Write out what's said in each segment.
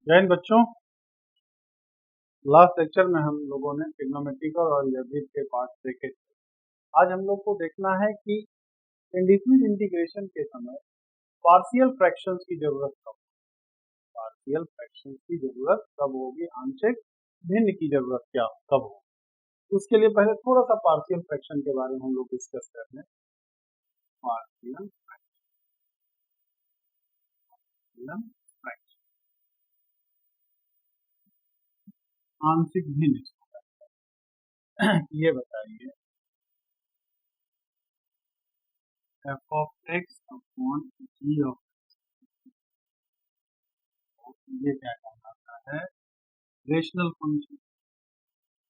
जय हिंद बच्चों। Last lecture में हम लोगों ने ट्रिग्नोमेट्रिकल और अलजेब्रिक के पार्ट देखे थे। आज हम लोग को देखना है कि इंडिफिनिट इंटीग्रेशन के समय पार्शियल फ्रैक्शंस की जरूरत कब होगी, पार्शियल फ्रैक्शंस की जरूरत कब होगी, आंशिक भिन्न की जरूरत कब होगी। उसके लिए पहले थोड़ा सा पार्शियल फ्रैक्शन के बारे में हम लोग डिस्कस कर लें। पार्शियल फ्रैक्शन, आंशिक भिन्न ये बताइए f of x upon g of ये क्या कहलाता है? Rational function.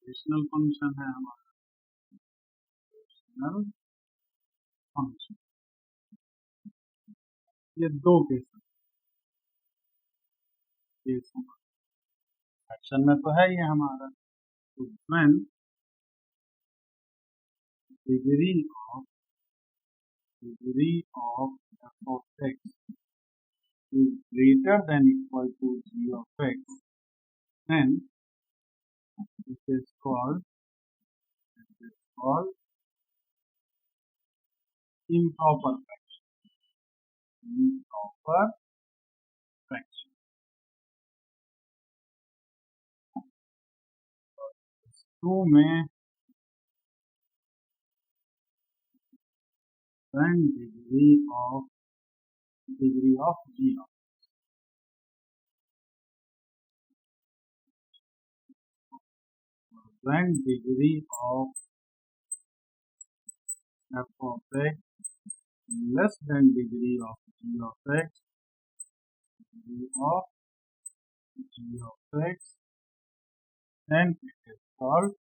रेशनल फंक्शन है हमारा रेशनल फंक्शन। ये दो केस फ्रैक्शन में तो है ये हमारा। तो when degree of f of x is greater than equal to g of x, then it is called improper fraction। improper fraction। Two में when degree of g of when degree of f of x less than degree of g of x, degree of g of x, then it is called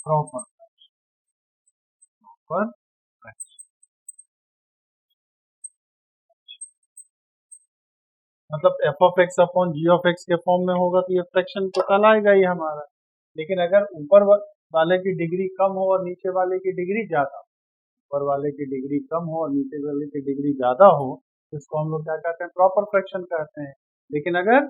proper fraction। proper fraction मतलब f of x upon g of x के form में होगा तो ये fraction तो कहलाएगा ही हमारा। लेकिन अगर ऊपर वाले की डिग्री कम हो और नीचे वाले की डिग्री ज्यादा, ऊपर वाले की डिग्री कम हो और नीचे वाले की डिग्री ज्यादा हो तो इसको हम लोग क्या कहते हैं? प्रॉपर फ्रैक्शन कहते हैं। लेकिन अगर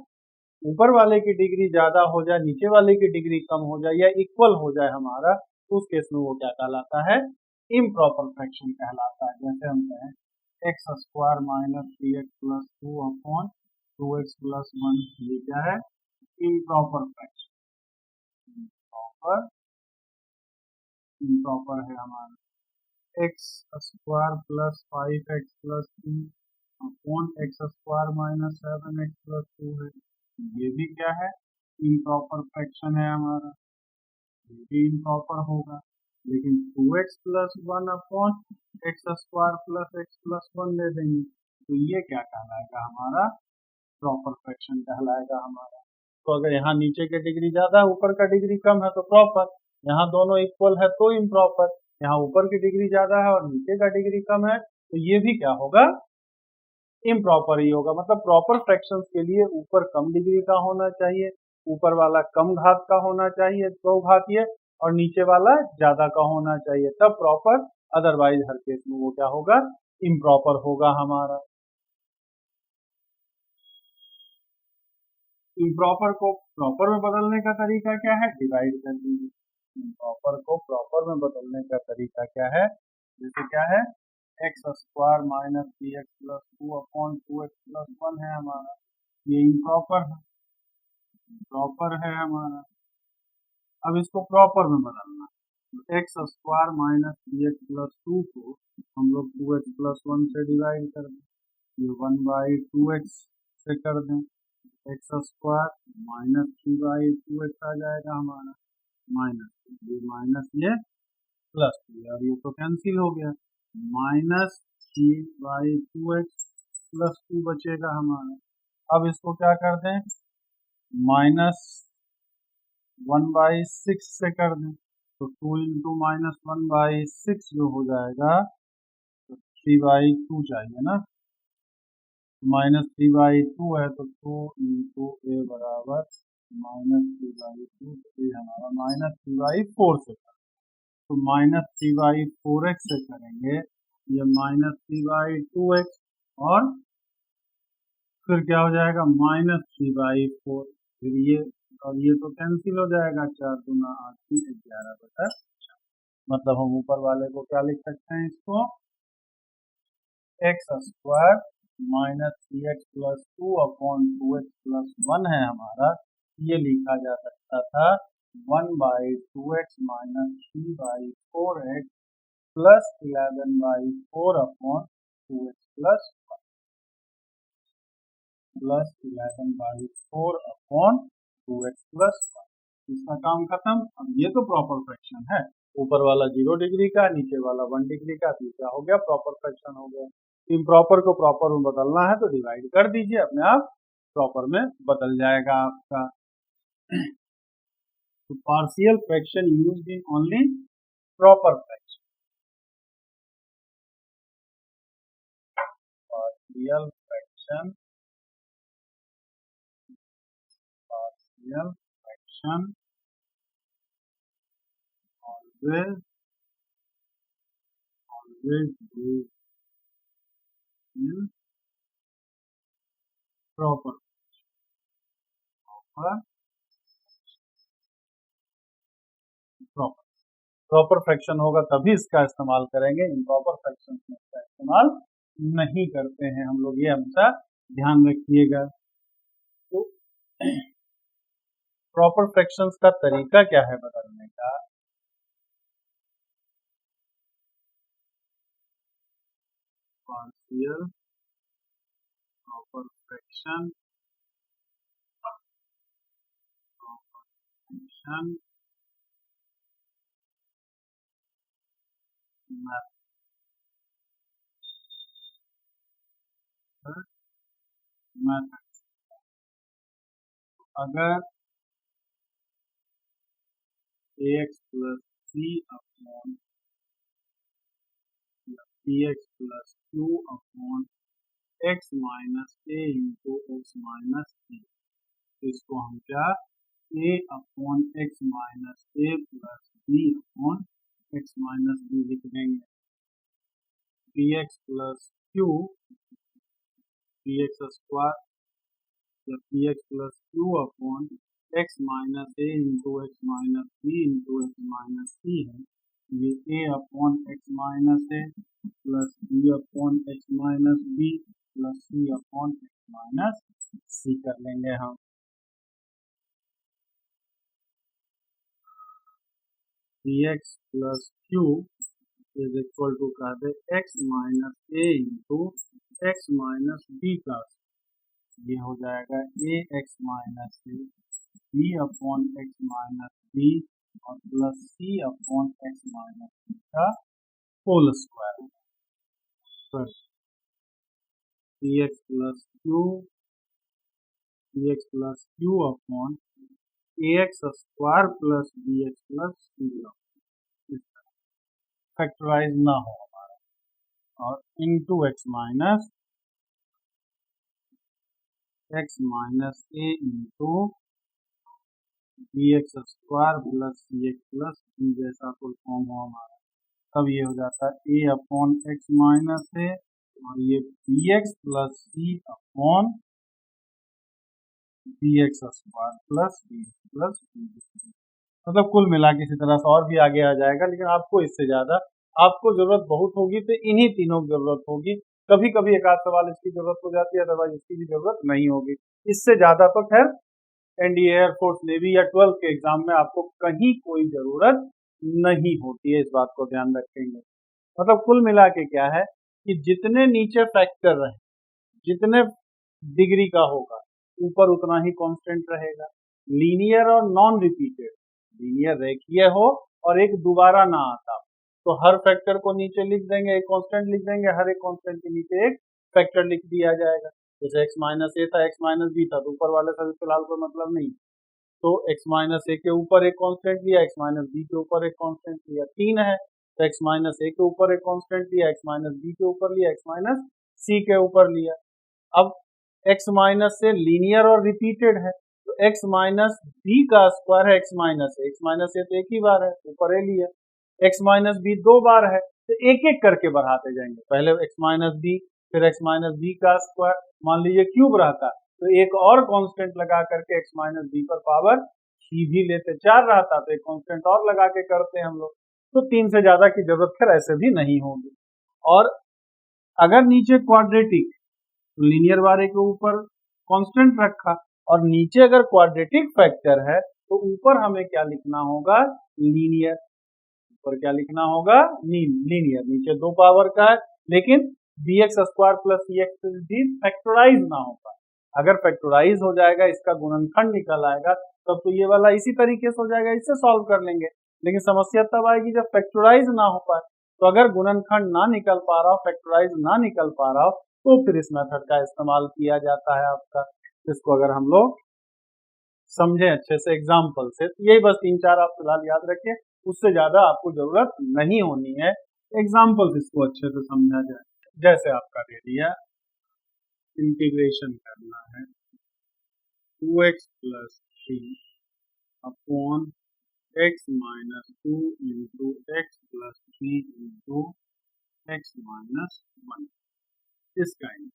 ऊपर वाले की डिग्री ज्यादा हो जाए, नीचे वाले की डिग्री कम हो जाए या इक्वल हो जाए हमारा, तो उस केस में वो क्या कहलाता है? इम्प्रॉपर फ्रैक्शन कहलाता है। जैसे हम कहें x square minus 3x plus 2 upon 2x plus 1, ये क्या है? Improper fraction. इम्प्रॉपर है हमारा x square plus 5x plus 3 upon x square minus 7x plus 2 है, ये भी क्या है? इम्प्रॉपर फ्रैक्शन है हमारा, ये भी इम्प्रॉपर होगा। लेकिन 2x plus 1 upon x square plus x plus 1 दे देंगे तो ये क्या कहलाएगा? हमारा प्रॉपर फ्रैक्शन कहलाएगा हमारा। तो अगर यहाँ नीचे की डिग्री ज्यादा है, ऊपर का डिग्री कम है तो प्रॉपर, यहाँ दोनों इक्वल है तो इम्प्रॉपर, यहाँ ऊपर की डिग्री ज्यादा है और नीचे का डिग्री कम है तो ये भी क्या होगा? इम्प्रॉपर ही होगा। मतलब प्रॉपर फ्रैक्शंस के लिए ऊपर कम डिग्री का होना चाहिए, ऊपर वाला कम घात का होना चाहिए दो घातीय, और नीचे वाला ज्यादा का होना चाहिए, तब प्रॉपर। अदरवाइज हर केस में वो क्या होगा? इम्प्रॉपर होगा हमारा। इम्प्रॉपर को प्रॉपर में बदलने का तरीका क्या है? डिवाइड कर दीजिए। इम्प्रॉपर को प्रॉपर में बदलने का तरीका क्या है? जैसे क्या है? X square minus 3x plus 2 upon 2x plus 1 है हमारा, ये इम्प्रॉपर है, प्रॉपर है हमारा। अब इसको प्रॉपर में बदलना, x square minus 3x plus 2 को हम लोग 2x प्लस 1 से डिवाइड कर दें, ये 1/2x से कर दें, एक्स स्क्वायर माइनस 3/2x आ जाएगा हमारा, माइनस ये प्लस 3 और ये तो कैंसिल हो गया, माइनस 3/2x प्लस 2 बचेगा हमारा। अब इसको क्या कर दें? माइनस 1/6 से कर दें तो 2 इंटू माइनस 1/6 जो हो जाएगा तो 3/2 चाहिए ना, -3/2 है तो 2 इंटू ए बराबर -3/2, तो ये हमारा -3/4 से कर, तो -3/4x से करेंगे ये -3/2x और फिर क्या हो जाएगा -3/4, फिर ये और ये तो कैंसिल हो जाएगा, 4 दूना 8 11/4। मतलब हम ऊपर वाले को क्या लिख सकते हैं, इसको x² -3x+2/2x+1 है हमारा, ये लिखा जा सकता था 1/2x -3/4x +11/4/2x+1 इसका काम खत्म। अब ये तो प्रॉपर फ्रैक्शन है, ऊपर वाला 0 डिग्री का, नीचे वाला 1 डिग्री का, तो क्या हो गया, प्रॉपर फ्रैक्शन हो गया। इम्प्रॉपर को प्रॉपर में बदलना है तो डिवाइड कर दीजिए, अपने आप प्रॉपर में बदल जाएगा आपका। तो partial fraction used in only proper fraction. Partial fraction always used in proper fraction होगा तभी इसका इस्तेमाल करेंगे, इम्प्रॉपर फ्रैक्शन में इसका इस्तेमाल नहीं करते हैं हम लोग, ये हमेशा ध्यान रखिएगा। तो प्रॉपर फ्रैक्शंस का तरीका क्या है बदलने का, पार्शियल प्रॉपर फ्रैक्शन मेथड। अगर ax plus c upon bx plus q upon x minus a into x minus b, इसको हम क्या a upon x minus a plus b upon x minus b लिख देंगे। bx plus q bx square या bx plus q upon x minus a into x minus b into x minus c है, ये a upon x minus a plus b upon x minus b plus c upon x minus c कर लेंगे हम। bx plus q is equal to कर दे x minus a into x minus b plus, ये हो जाएगा a x minus a b upon x minus b और plus c upon x minus b का whole square. फिर bx plus q upon ax square plus bx plus c, factorize ना हो हमारा, और into x minus a into bx square plus cx plus b जैसा कोई form हो हमारा, तब ये हो जाता है a upon x minus a और ये bx plus c upon bx square plus bx plus b। मतलब कुल मिला के इसी तरह से और भी आगे आ जाएगा, लेकिन आपको इससे ज़्यादा आपको ज़रूरत बहुत होगी तो इन्हीं तीनों की ज़रूरत होगी। कभी कभी एक आध सवाल इसकी ज़रूरत हो जाती है, अदरवाइज इसकी भी ज़रूरत नहीं होगी। इससे ज़्यादा तो खैर एनडीए, एयरफोर्स, नेवी या 12 के एग्जाम में आपको कहीं कोई ज़रूरत नहीं होती है, इस बात को ध्यान रखेंगे। मतलब कुल मिला के क्या है कि जितने नीचे फैक्टर रहे, जितने डिग्री का होगा, ऊपर उतना ही कांस्टेंट रहेगा। लीनियर और नॉन रिपीटेड, लीनियर रेखीय हो और एक दोबारा ना आता, तो हर फैक्टर को नीचे लिख देंगे, एक कांस्टेंट लिख देंगे, हर एक कांस्टेंट के नीचे एक फैक्टर लिख दिया जाएगा। जैसे x माइनस ए था, x माइनस बी था, तो ऊपर वाले से फिलहाल कोई मतलब नहीं, तो x माइनस ए के ऊपर एक कांस्टेंट लिया, x माइनस बी के ऊपर एक कांस्टेंट लिया, 3 है तो x माइनस ए के ऊपर एक कांस्टेंट लिया, x माइनस बी के ऊपर लिया, x माइनस सी के ऊपर लिया। अब x माइनस से लीनियर और रिपीटेड है, तो x माइनस बी का स्क्वायर है x माइनस ए तो एक ही बार है, ऊपर ए लिया, x माइनस बी 2 बार है तो एक एक करके बढ़ाते जाएंगे, पहले x माइनस बी, फिर x माइनस बी का स्क्वायर, मान लीजिए क्यूब रहता तो एक और कांस्टेंट लगा करके x माइनस बी पर पावर 3 भी लेते, 4 रहता तो एक कांस्टेंट और लगा के करते हम लोग, तो 3 से ज्यादा की जरूरत फिर ऐसे भी नहीं होगी। और अगर नीचे क्वाड्रेटिक तो लीनियर वाले के ऊपर कांस्टेंट रखा, और नीचे अगर क्वाड्रेटिक फैक्टर है तो ऊपर हमें क्या लिखना होगा, लीनियर। ऊपर क्या लिखना होगा, लीनियर। नीचे 2 पावर का है, लेकिन bx स्क्वायर प्लस cx भी फैक्टराइज ना हो पाए। अगर फैक्टराइज हो जाएगा, इसका गुणनखंड निकल आएगा, तब तो ये वाला इसी तरीके से हो जाएगा, इससे सॉल्व कर लेंगे। लेकिन समस्या तब आएगी जब फैक्टराइज ना हो पाए। तो अगर गुणनखंड ना निकल पा रहा हो, फैक्टराइज ना निकल पा रहा हो, तो फिर इस मेथड का इस्तेमाल किया जाता है आपका। इसको अगर हम लोग समझें अच्छे से एग्जाम्पल से, तो यही बस 3-4 आप फिलहाल याद रखिए, उससे ज्यादा आपको जरूरत नहीं होनी है। एग्जाम्पल्स इसको अच्छे से समझा जाए। जैसे आपका दे दिया, इंटीग्रेशन करना है 2x plus 3 upon x minus 2 into x plus 3 into x minus 1, इस काइंड।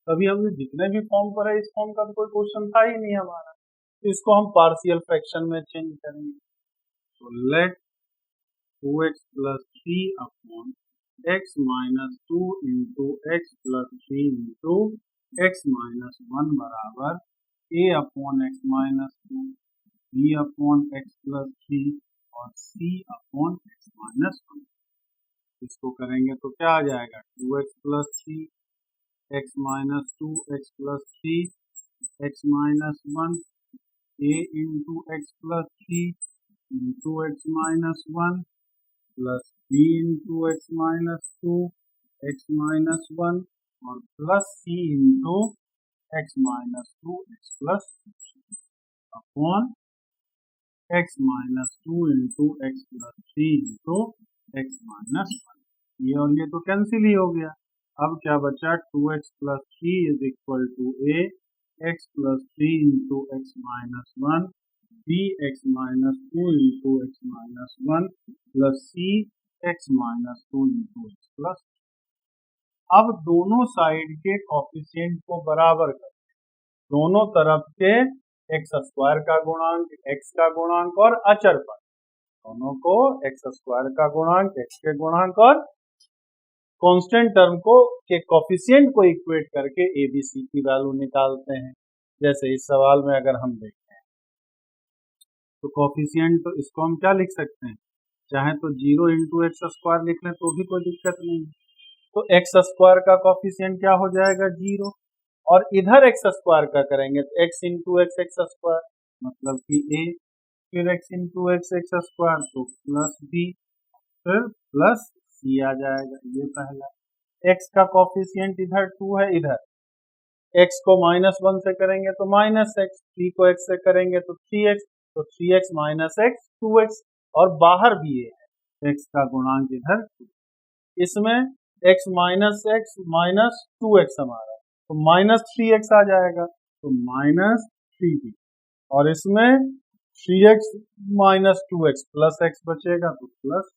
अभी हमने जितने भी फॉर्म पर है, इस फॉर्म का तो कोई क्वेश्चन था ही नहीं हमारा, तो इसको हम पार्शियल फ्रैक्शन में चेंज करेंगे। तो let 2x plus 3 upon x minus 2 into x plus 3 into x minus 1 बराबर a upon x minus 2, b upon x plus 3 और c अपॉन एक्स माइनस 1। इसको करेंगे तो क्या आ जाएगा, 2x plus 3 x minus 2 x plus 3 x minus 1 a into x plus 3 into x minus 1 plus b into x minus 2 x minus 1 और plus c into x minus 2 x plus upon x minus 2 into x plus 3 into x minus 1। ये और ये तो cancel ही हो गया। अब क्या बचा, 2x plus 3 is equal to a x plus 3 into x minus 1 b x minus 2 into x minus 1 plus c x minus 2 into x plus. अब दोनों साइड के कोफिशिएंट को बराबर कर, दोनों तरफ के एक्स स्क्वायर का गुणांक, एक्स का गुणांक और अचर पर, दोनों को एक्स स्क्वायर का गुणांक, एक्स के गुणांक और कांस्टेंट टर्म को के कोफिशिएंट को इक्वेट करके एबीसी की वैल्यू निकालते हैं। जैसे इस सवाल में अगर हम देखते हैं तो कोफिशिएंट, तो इसको हम क्या लिख सकते हैं, चाहे तो 0 इंटू एक्स स्क्वायर लिख लें तो भी कोई दिक्कत नहीं है। तो एक्स स्क्वायर का कोफिशिएंट क्या हो जाएगा, 0, और इधर एक्स स्क्वायर का करेंगे तो x into x x square मतलब कि a, फिर x into x x square तो प्लस b, फिर प्लस c आ जाएगा। ये पहला। x का कोफिशिएंट इधर 2 है, इधर x को -1 से करेंगे तो -x, 3 को x से करेंगे तो 3x, तो 3x माइनस x 2x, और बाहर भी ये है x का गुणांक इधर 2, इसमें x minus x minus 2x हमारा, तो -3x आ जाएगा, तो -3b, और इसमें 3x minus 2x plus x बचेगा तो प्लस,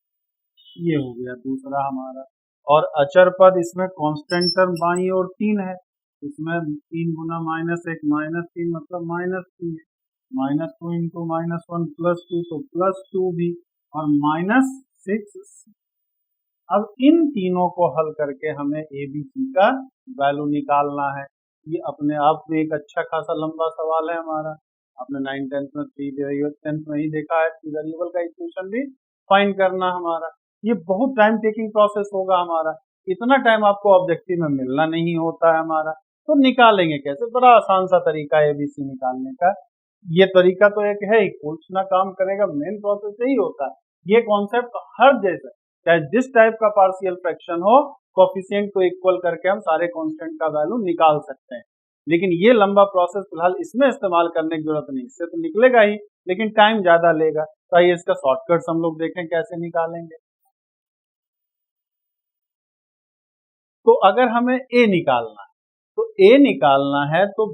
ये हो गया दूसरा हमारा। और अचर पद इसमें कांस्टेंट टर्म बाईं ओर 3 है, इसमें 3 गुना -1 -3 मतलब -3 है, -2 इंटू -1 प्लस 2 तो प्लस 2b और -6। अब इन तीनों को हल करके हमें ए बी सी का वैल्यू निकालना है। ये अपने आप में एक अच्छा खासा लंबा सवाल है हमारा। आपने 9th 10th में 10th में ही देखा है कि वेरिएबल का इक्वेशन भी फाइंड करना हमारा। ये बहुत टाइम टेकिंग प्रोसेस होगा हमारा, इतना टाइम आपको ऑब्जेक्टिव में मिलना नहीं होता है हमारा। तो निकालेंगे कैसे, बड़ा आसान सा तरीका है एबीसी निकालने का। ये तरीका तो एक है ही, कुछ ना काम करेगा, मेन प्रोसेस यही होता है। ये कॉन्सेप्ट हर जैसा, चाहे जिस टाइप का पार्शियल फ्रैक्शन हो, कोफिशिएंट को इक्वल करके हम सारे कांस्टेंट का वैल्यू निकाल सकते हैं। लेकिन ये लंबा प्रोसेस फिलहाल इसमें इस्तेमाल करने की जरूरत नहीं, इससे तो निकलेगा ही लेकिन टाइम ज्यादा लेगा। तो आइए इसका शॉर्टकट हम लोग देखें कैसे निकालेंगे। तो अगर हमें ए निकालना है, तो ए निकालना है तो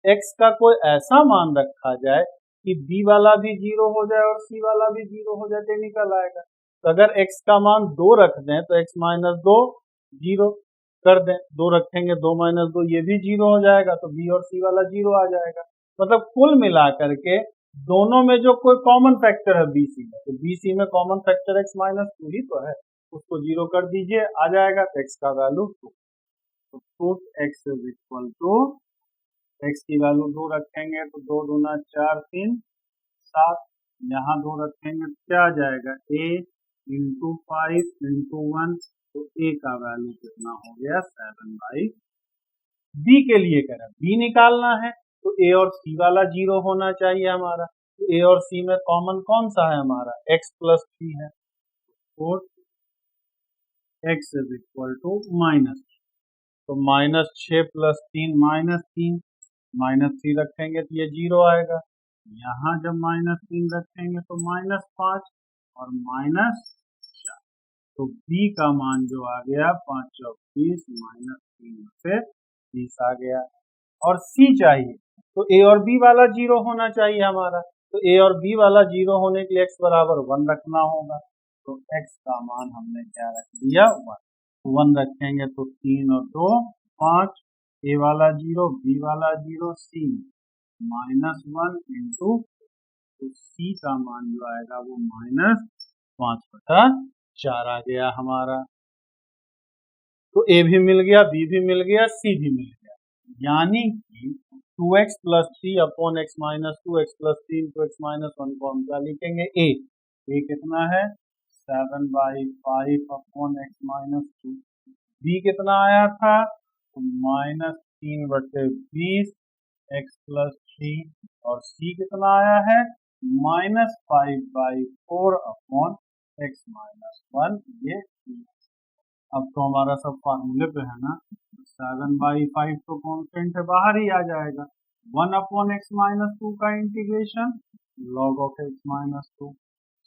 एक्स का कोई ऐसा मान रखा जाए कि बी वाला भी 0 हो जाए और सी वाला भी 0 हो जाए, तो निकल आएगा। तो अगर x का मान 2 रख दें तो x माइनस 2 0 कर दें, 2 रखेंगे 2 माइनस 2 ये भी 0 हो जाएगा, तो b और c वाला 0 आ जाएगा। मतलब कुल मिला करके दोनों में जो कोई कॉमन फैक्टर है BC में, तो BC में कॉमन फैक्टर x माइनस 2 ही तो है, उसको 0 कर दीजिए, आ जाएगा x का वैल्यू 2। तो put x is equal to, x की वैल्यू 2 रखेंगे तो 2 दूना 4 3 7, यहाँ 2 रखेंगे तो क्या आ जाएगा a इंटू 5 इंटू 1, तो a का वैल्यू कितना हो गया 7/। b के लिए कह रहे हैं b निकालना है तो a और c वाला 0 होना चाहिए हमारा, तो a और c में कॉमन कौन सा है हमारा x प्लस 3 है, तो x is equal to minus, तो माइनस 6 प्लस 3 माइनस 3, माइनस 3 रखेंगे तो ये 0 आएगा, यहाँ जब माइनस 3 रखेंगे तो माइनस 5 और माइनस 4, तो b का मान जो आ गया 5 चौक 20 माइनस 3 से 30 आ गया। और c चाहिए तो a और b वाला 0 होना चाहिए हमारा, तो a और b वाला 0 होने के लिए x बराबर 1 रखना होगा, तो x का मान हमने क्या रख दिया 1 रखेंगे तो 3 और 2 5, a वाला 0 b वाला 0 c माइनस 1 इंटू, तो c का मान जो आएगा वो माइनस 5/4 आ गया हमारा। तो a भी मिल गया, b भी मिल गया, c भी मिल गया, यानी कि 2x plus 3 upon x minus 2 x plus 3 तो x माइनस 1 को हम क्या लिखेंगे a कितना है 7/5 अपॉन x माइनस 2, b कितना आया था तो माइनस 3/20 x प्लस 3, और c कितना आया है माइनस 5/4 अपॉन x माइनस 1, ये अब तो हमारा सब फार्मूले पे है ना, 7/5 तो कांस्टेंट है बाहर ही आ जाएगा, 1 अपॉन x माइनस 2 का integration log of x minus 2,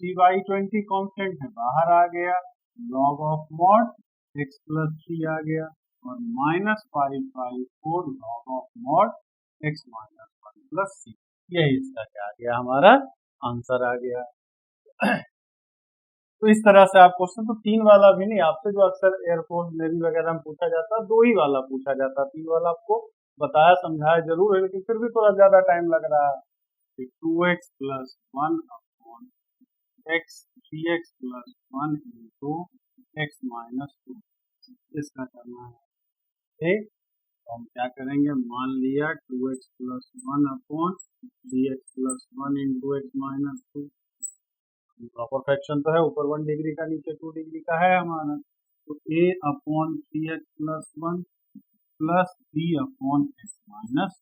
3/20 constant है बाहर आ गया, log of mod x plus 3 आ गया, और minus 5/4 log of mod x minus 1 plus c, यही इसका क्या आ गया हमारा आंसर आ गया। तो इस तरह से आप क्वेश्चन तो 3 वाला भी नहीं, आपसे जो अक्सर एयरफोर्स नेवी वगैरह में पूछा जाता है 2 ही वाला पूछा जाता है, 3 वाला आपको बताया समझाया जरूर है, लेकिन फिर भी थोड़ा ज्यादा टाइम लग रहा है। 2x plus 1 upon x 3x plus 1 into x minus 2, इसका करना है ठीक, तो हम क्या करेंगे, मान लिया 2x plus 1 upon 3x plus 1 into x minus 2, proper fraction तो है, ऊपर 1 डिग्री का नीचे 2 डिग्री का है हमारा, तो a upon 3x plus 1 plus b upon x minus,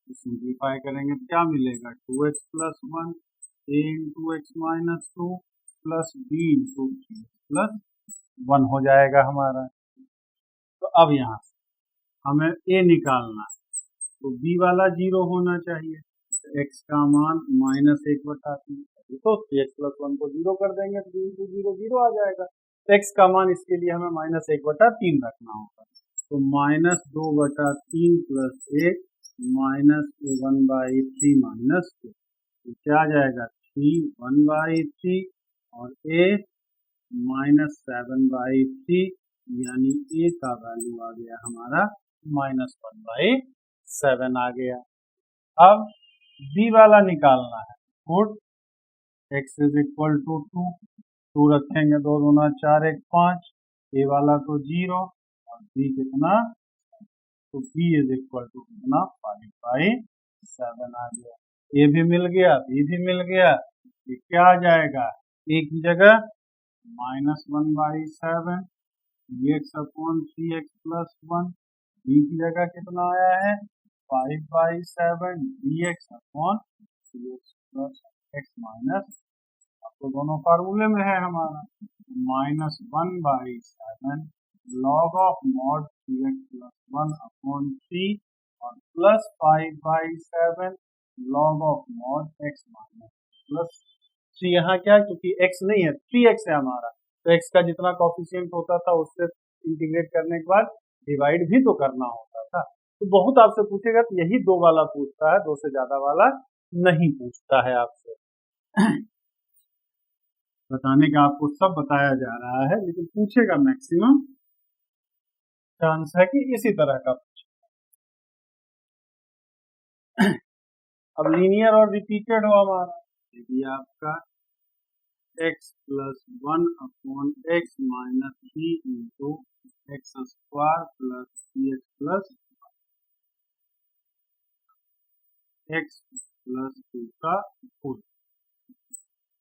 simplify करेंगे तो क्या मिलेगा 2x plus 1 a into x minus 2 plus b into plus 1 हो जाएगा हमारा। तो अब यहाँ से हमें a निकालना है, तो b वाला 0 होना चाहिए, तो x का मान माइनस 1/3, तो 3x प्लस 1 को 0 कर देंगे तो 2 इंटू 0 0 आ जाएगा, तो x का मान इसके लिए हमें माइनस 1/3 रखना होगा, तो माइनस 2/3 प्लस 1 माइनस 1/3 माइनस 2, तो क्या आ जाएगा 3 1/3 और a माइनस 7/3, यानी a का वैल्यू आ गया हमारा माइनस 1/7 आ गया। अब b वाला निकालना है, put x is equal to 2 रखेंगे, 2 दूना 4 1 5, a वाला तो 0 और b कितना, तो b इज इक्वल टू कितना 5/7 आ गया, a भी मिल गया b भी मिल गया, ये क्या आ जाएगा a की जगह minus 1/7 dx upon 3x plus 1, b की जगह कितना आया है 5/7 dx upon 3x plus x minus, तो दोनों फार्मूले में है हमारा, minus 1/7 log of mod 3x plus 1 upon 3 और plus 5/7 log of mod x minus plus 3, यहाँ क्या क्योंकि x नहीं है 3x है हमारा, तो x का जितना कॉफिशिएंट होता था उससे इंटीग्रेट करने के बाद डिवाइड भी तो करना होता था, तो बहुत आपसे पूछेगा तो यही 2 वाला पूछता है, 2 से ज्यादा वाला नहीं पूछता है आपसे। बताने का आपको सब बताया जा रहा है, लेकिन पूछेगा मैक्सिमम चांस है कि इसी तरह का अब लीनियर और रिपीटेड हो हमारा, यदि आपका x plus 1/x-3 into x square plus c x plus x plus 2 का होल।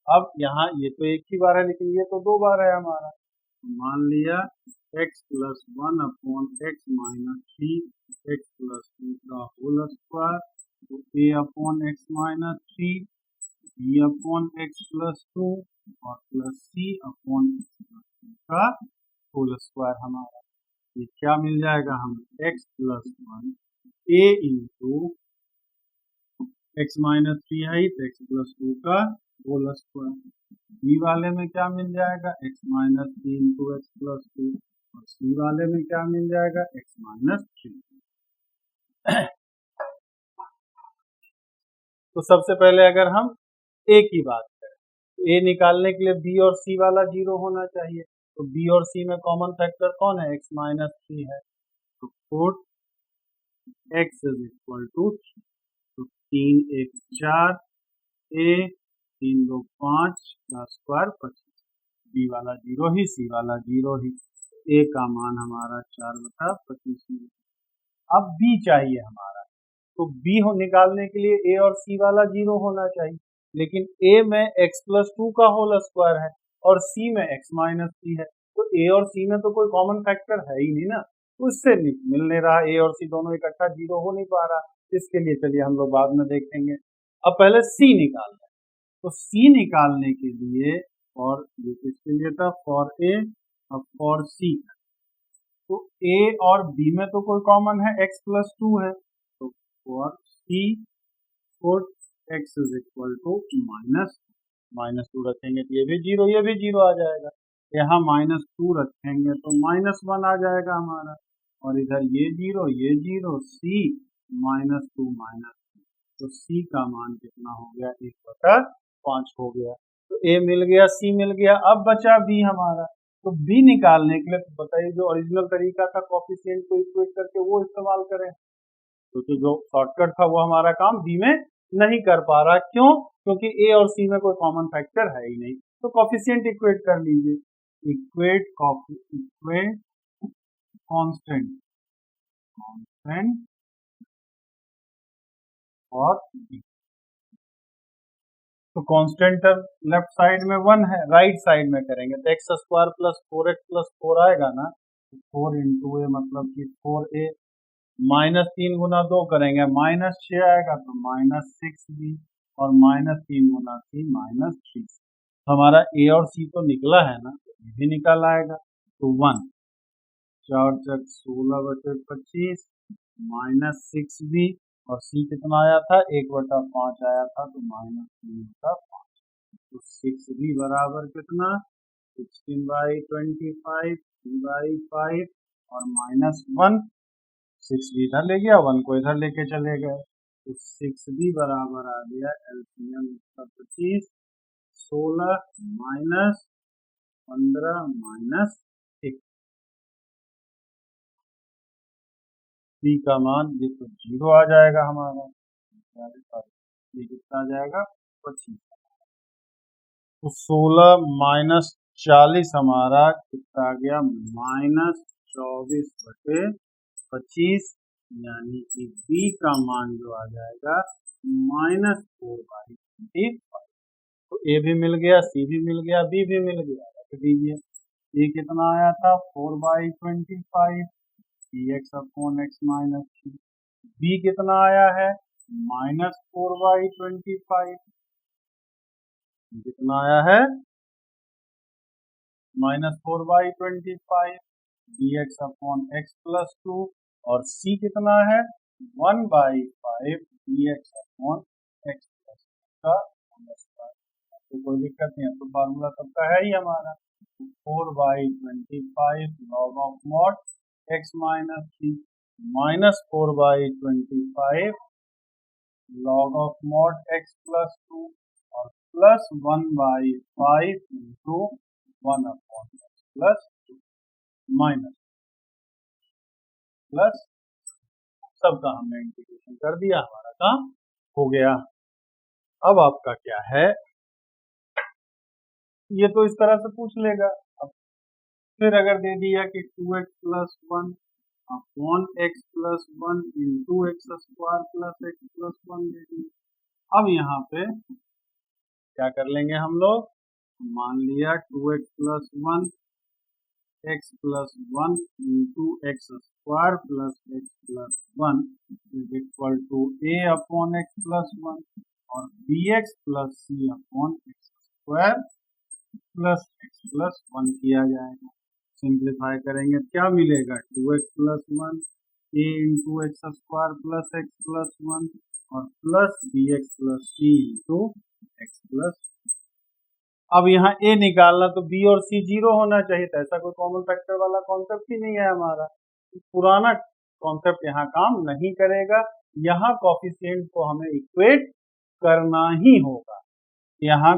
अब यहाँ ये तो एक ही बार है, लेकिन ये तो 2 बार है हमारा, तो मान लिया x plus 1/x-3 x plus 2 का होल स्क्वायर, तो a/x-3 b/x प्लस 2 और प्लस c/x प्लस 2 का होल स्क्वायर हमारा। ये क्या मिल जाएगा हमें x plus 1 a into x-3 है तो x प्लस 2 का होल स्क्वायर, बी वाले में क्या मिल जाएगा x-3 इंटू एक्स प्लस 2 और सी वाले में क्या मिल जाएगा x-3। तो सबसे पहले अगर हम a की बात करें, तो a निकालने के लिए b और c वाला 0 होना चाहिए, तो b और c में कॉमन फैक्टर कौन है x-3 है, तो 4x is equal to 3 1 4 a 3 2 5 का स्क्वायर 25, बी वाला 0 ही सी वाला 0 ही, a का मान हमारा 4/25। अब b चाहिए हमारा, तो b निकालने के लिए a और c वाला 0 होना चाहिए, लेकिन a में x प्लस 2 का होल स्क्वायर है और c में x-3 है, तो a और c में तो कोई कॉमन फैक्टर है ही नहीं ना, उससे मिल नहीं रहा, a और c दोनों इकट्ठा 0 हो नहीं पा रहा। इसके लिए चलिए हम लोग बाद में देखेंगे, अब पहले c निकालना है, तो c निकालने के लिए, और ये किसके लिए था, फॉर a और फॉर c, तो a और b में तो कोई कॉमन है x प्लस 2 है, तो for c put x is equal to -2 रखेंगे तो ये भी 0 आ जाएगा, यहाँ -2 रखेंगे तो -1 आ जाएगा हमारा, और इधर ये 0 c -2 तो c का मान कितना हो गया 1/5 हो गया, तो a मिल गया c मिल गया। अब बचा b हमारा, तो b निकालने के लिए तो बताइए जो ओरिजिनल तरीका था कोफिशिएंट को इक्वेट करके वो इस्तेमाल करें, क्योंकि जो शॉर्टकट था वो हमारा काम b में नहीं कर पा रहा, क्यों, क्योंकि a और c में कोई कॉमन फैक्टर है ही नहीं, तो कोफिशिएंट इक्वेट कर लीजिए, इक्वेट कांस्टेंट और b, तो कांस्टेंट टर्म लेफ्ट साइड में 1 है, राइट साइड में करेंगे तो x square plus 4x plus 4 आएगा ना, तो 4 इंटू ए मतलब कि 4a, -3 गुना 2 करेंगे -6 आएगा, तो -6b, और -3 गुना 3 -3। हमारा a और c तो निकला है ना, तो ये भी निकल आएगा, तो 1 4 चक 16/25 -6b, और c कितना आया था 1/5 आया था, तो -3/5, तो 6b बराबर कितना 16/25 3/5 और -1, 6b इधर ले गया, 1 को इधर लेके चले गए, तो 6b बराबर आ गया एलसीएम 25 16 -15 -1, b का मान ये तो 0 आ जाएगा हमारा, ये कितना आ जाएगा 25, तो 16 -40 हमारा कितना आ गया -24/25, यानी कि b का मान जो आ जाएगा -4/25, तो a भी मिल गया, c भी मिल गया, b भी मिल गया, रख दीजिए, a कितना आया था 4/25 dx/x-3, b कितना आया है -4/25, कितना आया है -4/25 dx/x प्लस 2, और c कितना है 1/5 dx/x प्लस 2 का होल स्क्वायर, तो कोई दिक्कत नहीं है, तो फार्मूला सबका है ही हमारा, 4/25 log of mod x-3 -4/25 log of mod x plus 2 और plus 1/5 into 1/x plus minus plus सबका हमने इंटीग्रेशन कर दिया, हमारा काम हो गया। अब आपका क्या है, ये तो इस तरह से पूछ लेगा। अब फिर अगर दे दिया कि 2x plus 1 upon x plus 1 into x square plus x plus 1 दे दिया। अब यहाँ पे क्या कर लेंगे हम लोग, मान लिया 2x plus 1 x plus 1 into x square plus x plus 1 is equal to a upon x plus 1 और bx plus c upon x square plus x plus 1 किया जाएगा। सिंप्लीफाई करेंगे क्या मिलेगा, 2x plus 1 a into x square plus x plus 1 और plus bx plus c into x plus. अब यहाँ a निकालना तो b और c जीरो होना चाहिए, तो ऐसा कोई कॉमन फैक्टर वाला कॉन्सेप्ट ही नहीं है हमारा। पुराना कॉन्सेप्ट यहाँ काम नहीं करेगा, यहाँ कॉफिशिएंट को हमें इक्वेट करना ही होगा। यहाँ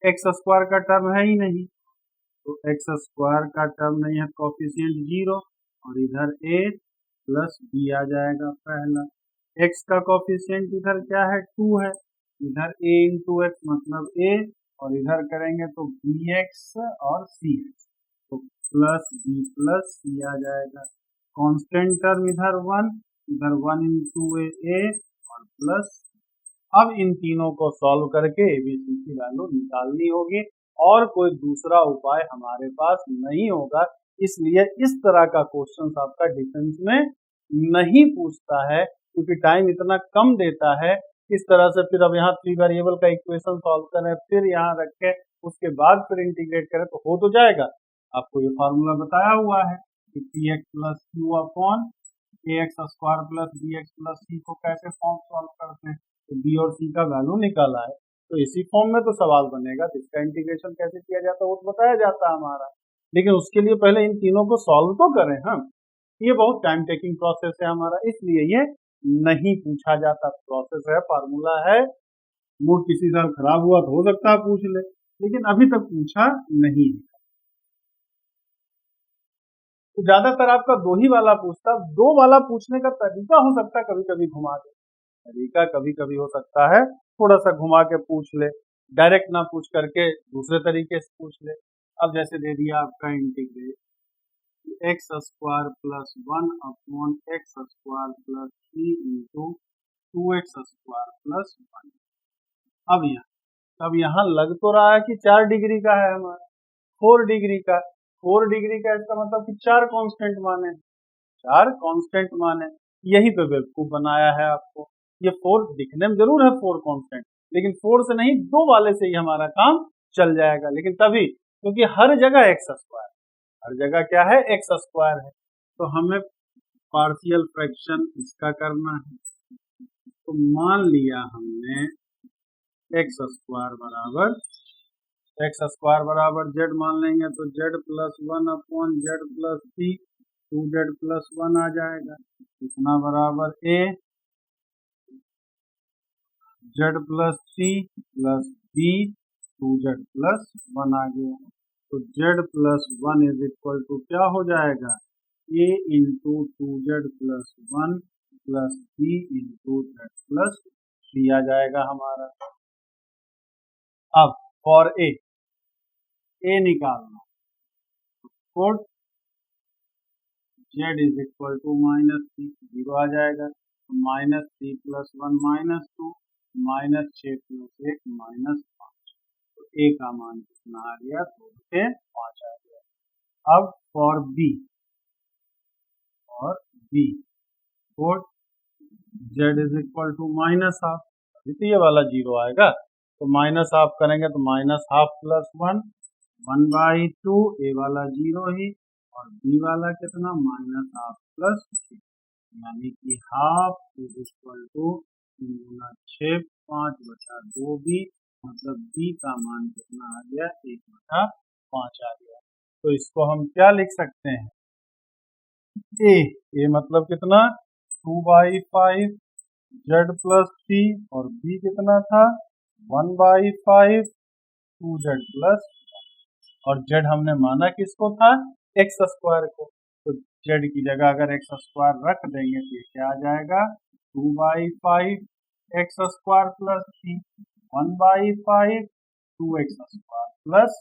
एक्स स्क्वायर का टर्म है ही नहीं, तो एक्स स्क्वायर का टर्म नहीं है, कॉफिशिएंट जीरो और इधर a प्लस b आ जाएगा पहला। x का कॉफिशिएंट इधर क्या है, 2 है, इधर a इंटू एक्स मतलब a और इधर करेंगे तो bx और cx, तो प्लस b प्लस c आ जाएगा। कांस्टेंट टर्म इधर 1, इधर 1 इंटू a और प्लस। अब इन तीनों को सॉल्व करके abc की वैल्यू निकालनी होगी और कोई दूसरा उपाय हमारे पास नहीं होगा। इसलिए इस तरह का क्वेश्चन आपका डिफेंस में नहीं पूछता है, क्योंकि टाइम इतना कम देता है। इस तरह से फिर अब यहाँ 3 वेरिएबल का इक्वेशन सॉल्व करें, फिर यहाँ रखें, उसके बाद फिर इंटीग्रेट करें तो हो तो जाएगा। आपको ये फार्मूला बताया हुआ है कि px plus q upon ax square plus bx plus c को कैसे फॉर्म सॉल्व करते हैं, तो b और c का वैल्यू निकाला है, तो इसी फॉर्म में तो सवाल बनेगा। तो इसका इंटीग्रेशन कैसे किया जाता है वो तो बताया जाता है हमारा, लेकिन उसके लिए पहले इन तीनों को सॉल्व तो करें हम। ये बहुत टाइम टेकिंग प्रोसेस है हमारा, इसलिए ये नहीं पूछा जाता। प्रोसेस है, फार्मूला है, मूड किसी साल खराब हुआ तो हो सकता है पूछ ले, लेकिन अभी तक पूछा नहीं है। तो ज्यादातर आपका 2 ही वाला पूछता, 2 वाला पूछने का तरीका हो सकता है कभी कभी घुमा दे, तरीका कभी कभी हो सकता है थोड़ा सा घुमा के पूछ ले, डायरेक्ट ना पूछ करके दूसरे तरीके से पूछ ले। अब जैसे दे दिया आपका integrate x square plus 1 upon x square plus 3 into 2x square plus 1। अब यहाँ लग तो रहा है कि 4 डिग्री का है हमारा, 4 डिग्री का। 4 डिग्री का इसका मतलब कि 4 कांस्टेंट माने, 4 कांस्टेंट माने। यही तो बेवकूफ बनाया है आपको। ये 4 दिखने में जरूर है 4 कांस्टेंट, लेकिन 4 से नहीं, 2 वाले से ही हमारा काम चल जाएगा। लेकिन तभी क्योंकि हर जगह एक्स स्क्वायर, हर जगह क्या है, एक्स स्क्वायर है, तो हमें पार्शियल फ्रैक्शन इसका करना है। तो मान लिया हमने एक्स स्क्वायर बराबर जेड मान लेंगे, तो z plus 1 upon z plus c, 2z plus 1 आ जाएगा, इतना बराबर a z plus c plus b 2z plus 1 आ गया। तो z plus 1 is equal to क्या हो जाएगा, a into 2z plus 1 plus b into z plus 3 आ जाएगा हमारा। अब फॉर a निकालना, कोड z is equal to minus 3, 0 आ जाएगा, तो minus 3 plus 1 minus 2, minus 6 plus 1 minus 5, तो a का मान कितना आ गया, 2 से 5 आ गया। अब for b code z is equal to minus half, अभी तो ये वाला 0 आएगा, तो माइनस हाफ करेंगे तो माइनस हाफ प्लस 1/2, a वाला 0 ही और b वाला कितना, माइनस हाफ प्लस 6, यानी कि हाफ इज इक्वल टू 3 गुना 6 5/2b, मतलब b का मान कितना आ गया, 1/5 आ गया। तो इसको हम क्या लिख सकते हैं, a मतलब कितना 2/5 z प्लस 3 और b कितना था 1/5 2z प्लस, और z हमने माना किसको था, एक्स स्क्वायर को, तो z की जगह अगर एक्स स्क्वायर रख देंगे तो ये क्या आ जाएगा 2/5 x square plus 3, 1/5 2x square plus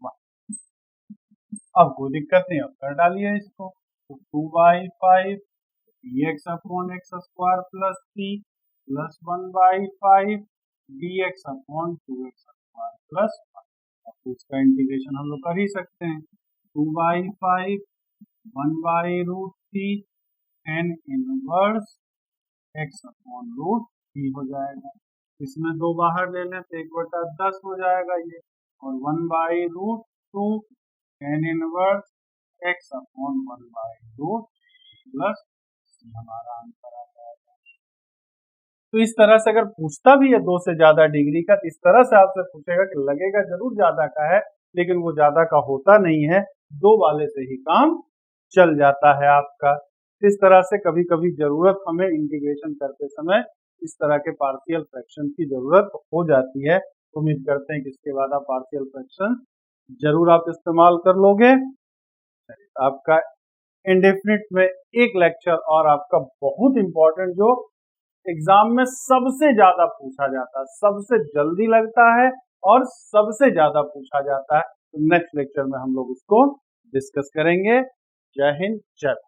1। अब कोई दिक्कत नहीं, अब कर डालिए इसको, तो 2/5 dx upon x square plus 3 plus 1/5 dx upon 2x square plus 1। अब इसका इंटीग्रेशन हम लोग कर ही सकते हैं, 2/5 1/√3 n इनवर्स x अपॉन √3 हो जाएगा। इसमें 2 बाहर ले लें तो 1/10 हो जाएगा ये, और 1/√2 n inverse x upon 1/√3 plus हमारा आंसर आ जाएगा। तो इस तरह से अगर पूछता भी है 2 से ज्यादा डिग्री का, तो इस तरह से आपसे पूछेगा कि लगेगा जरूर ज्यादा का है, लेकिन वो ज्यादा का होता नहीं है, 2 वाले से ही काम चल जाता है आपका। इस तरह से कभी कभी जरूरत हमें इंटीग्रेशन करते समय इस तरह के पार्शियल फ्रैक्शन की जरूरत हो जाती है। उम्मीद करते हैं कि इसके बाद आप पार्शियल फ्रैक्शन जरूर आप इस्तेमाल कर लोगे। आपका इंडेफिनिट में एक लेक्चर और आपका बहुत इंपॉर्टेंट, जो एग्जाम में सबसे ज्यादा पूछा जाता है, सबसे जल्दी लगता है और सबसे ज्यादा पूछा जाता है, तो नेक्स्ट लेक्चर में हम लोग उसको डिस्कस करेंगे। जय हिंद, जय भारत।